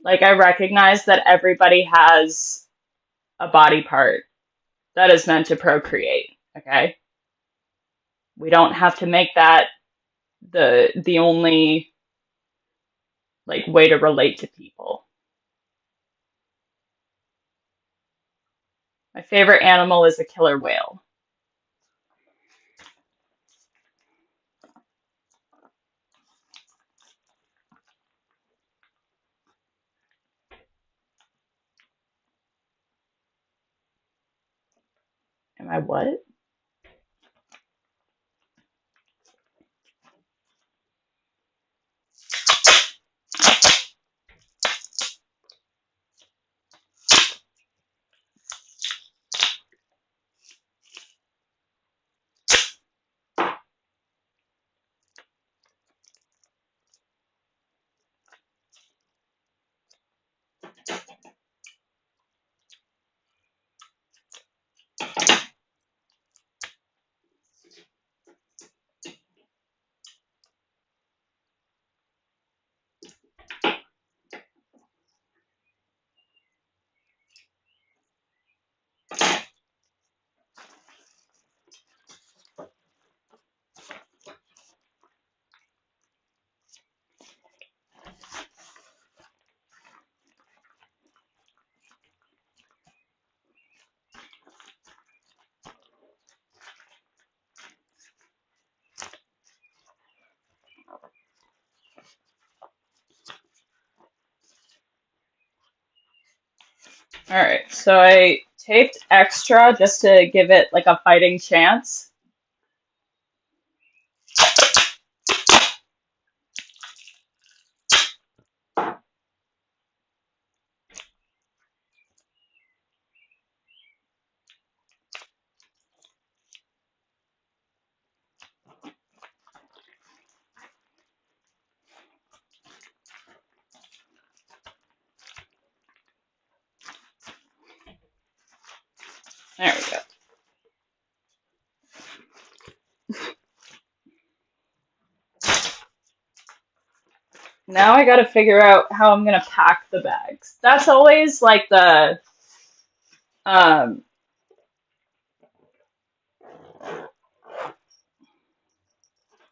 Like I recognize that everybody has a body part that is meant to procreate, okay? We don't have to make that the only like way to relate to people. My favorite animal is a killer whale. Am I what? All right, so I taped extra just to give it like a fighting chance. There we go. Now I gotta figure out how I'm gonna pack the bags. That's always like um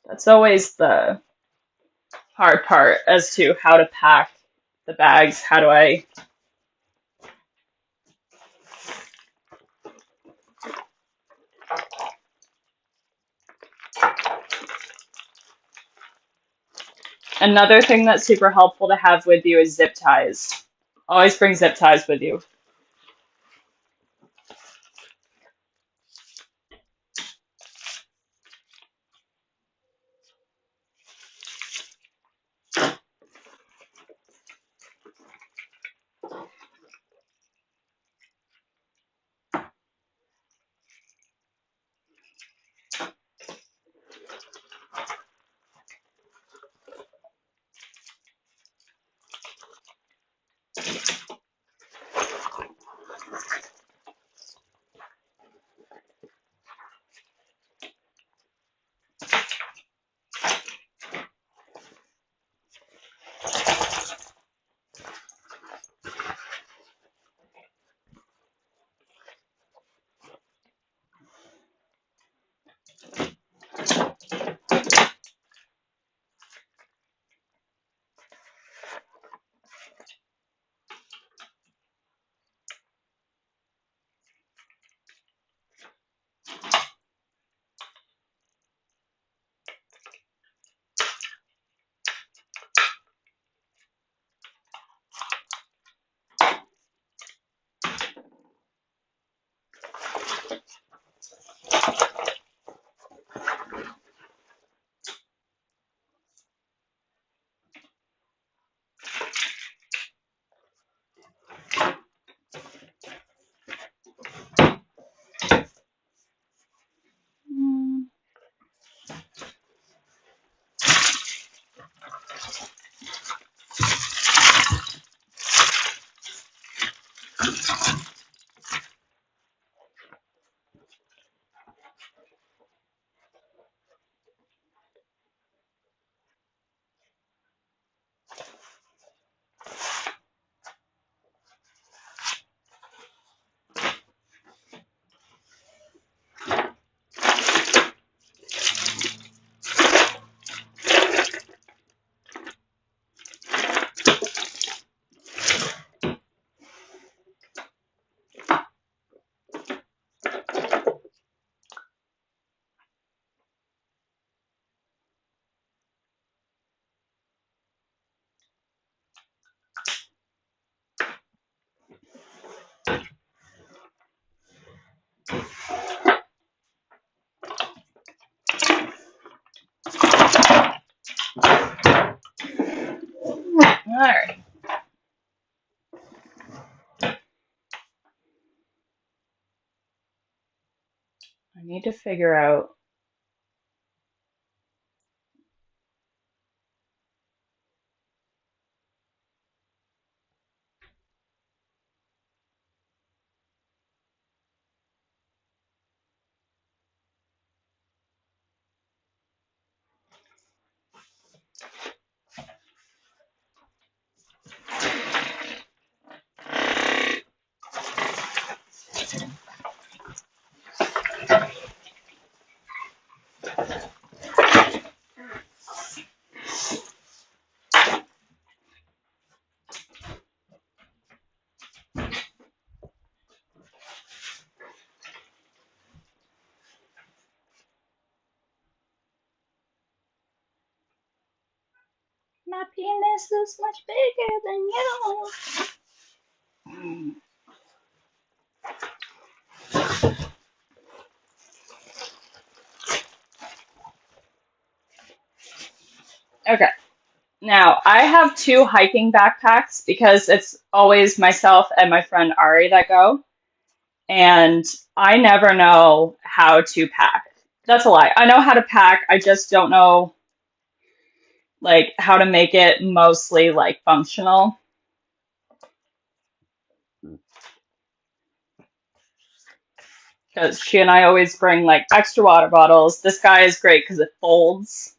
that's always hard part as to how to pack the bags. How do I? Another thing that's super helpful to have with you is zip ties. Always bring zip ties with you. All right. I need to figure out. My penis is much bigger than you. Okay. Now, I have two hiking backpacks because it's always myself and my friend Ari that go, and I never know how to pack. That's a lie. I know how to pack, I just don't know like how to make it mostly like functional because she and I always bring like extra water bottles. This guy is great because it folds.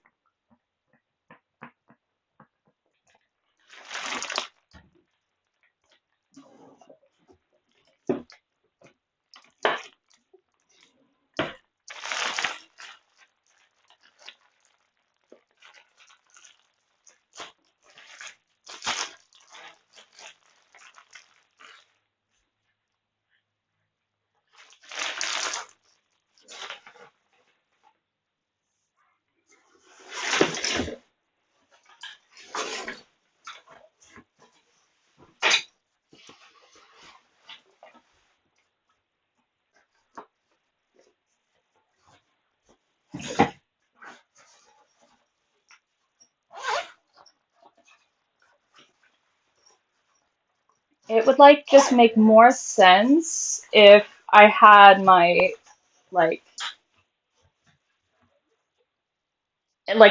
It would like just make more sense if I had my like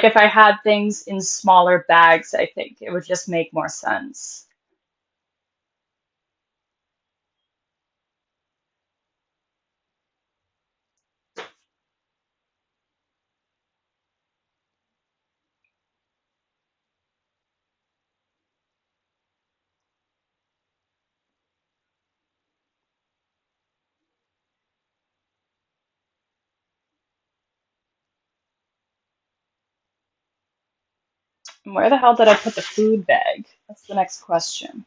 if I had things in smaller bags, I think it would just make more sense. And where the hell did I put the food bag? That's the next question.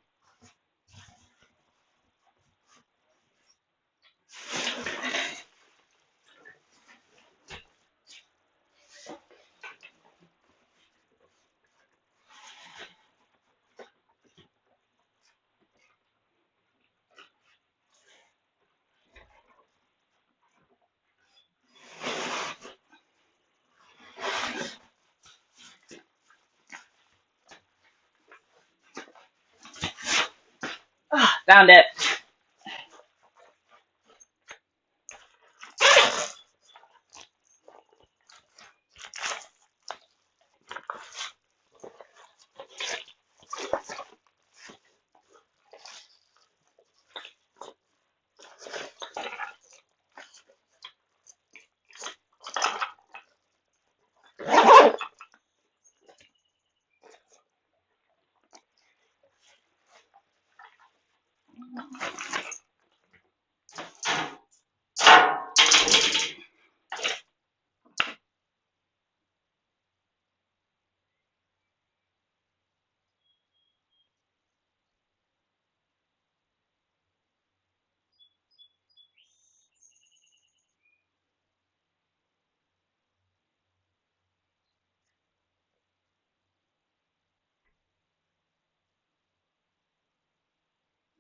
Ah, found it.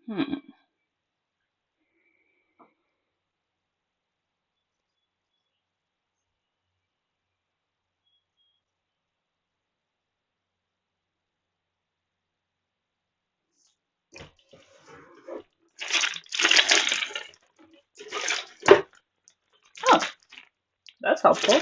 Hmm. Oh, that's helpful.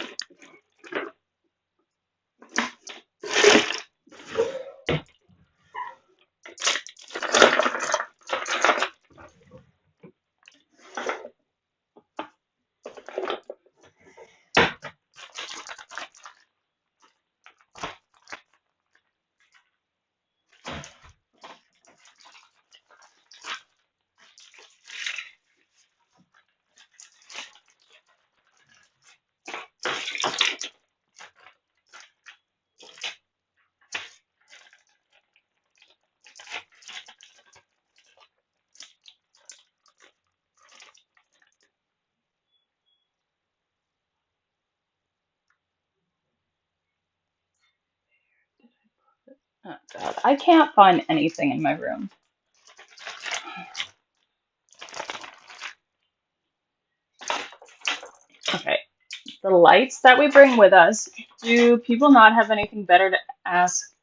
Oh God, I can't find anything in my room. Okay, the lights that we bring with us. Do people not have anything better to ask?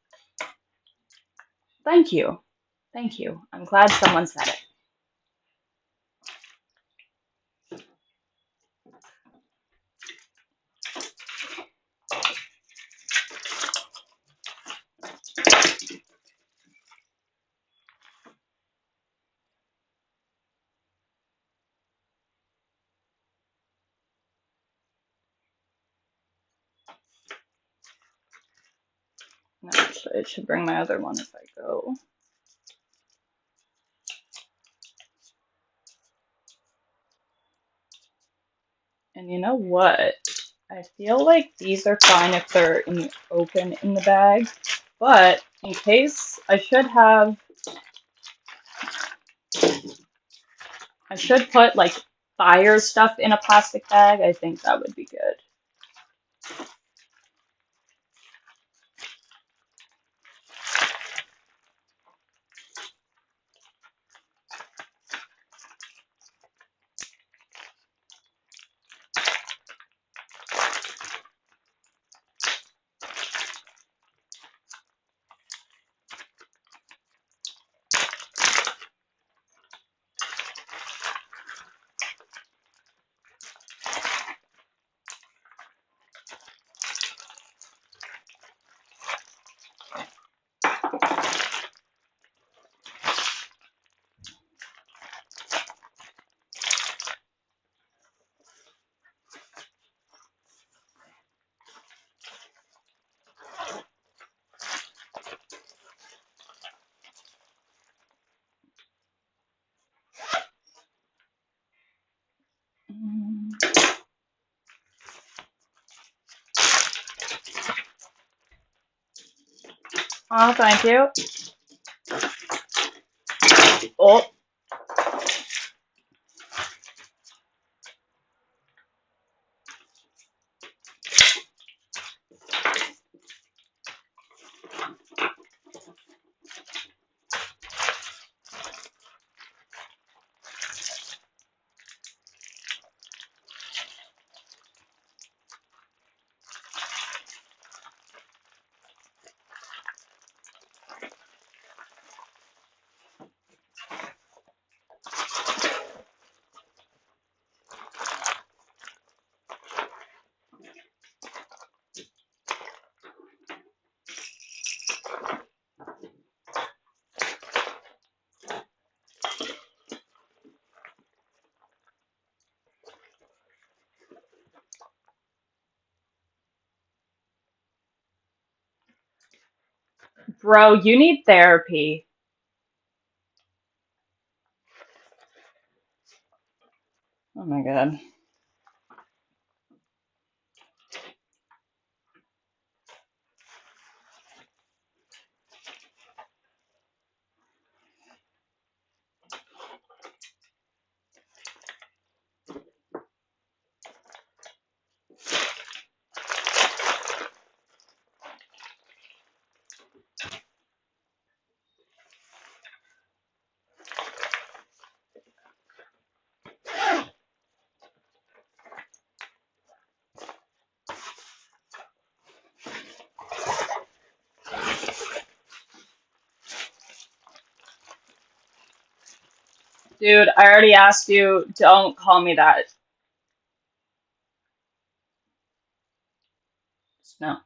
Thank you. Thank you. I'm glad someone said it. No, actually, I should bring my other one if I go. And you know what? I feel like these are fine if they're open in the bag, but in case I should put like fire stuff in a plastic bag. I think that would be good. Oh, thank you. Oh, bro, you need therapy. Oh my God. Dude, I already asked you, don't call me that. No.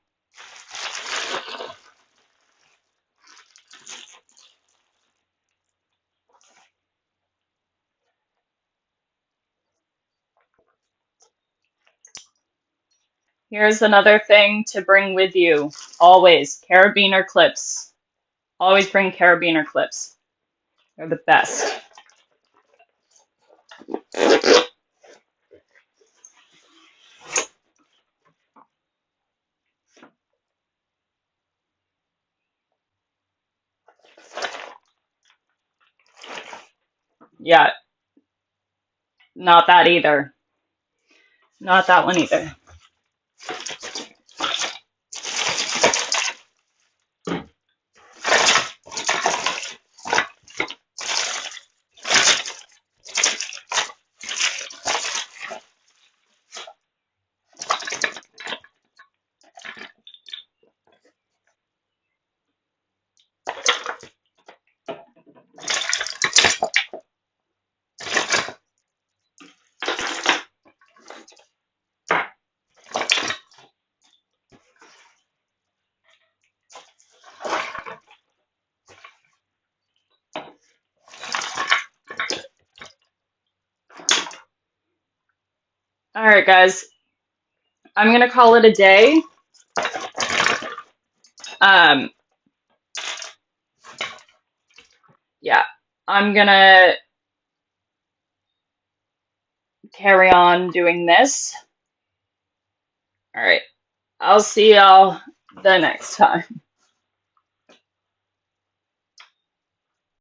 Here's another thing to bring with you. Always, carabiner clips. Always bring carabiner clips. They're the best. Yeah, not that either. Not that one either. All right, guys. I'm gonna call it a day. Um, yeah, I'm gonna carry on doing this. All right. I'll see y'all the next time.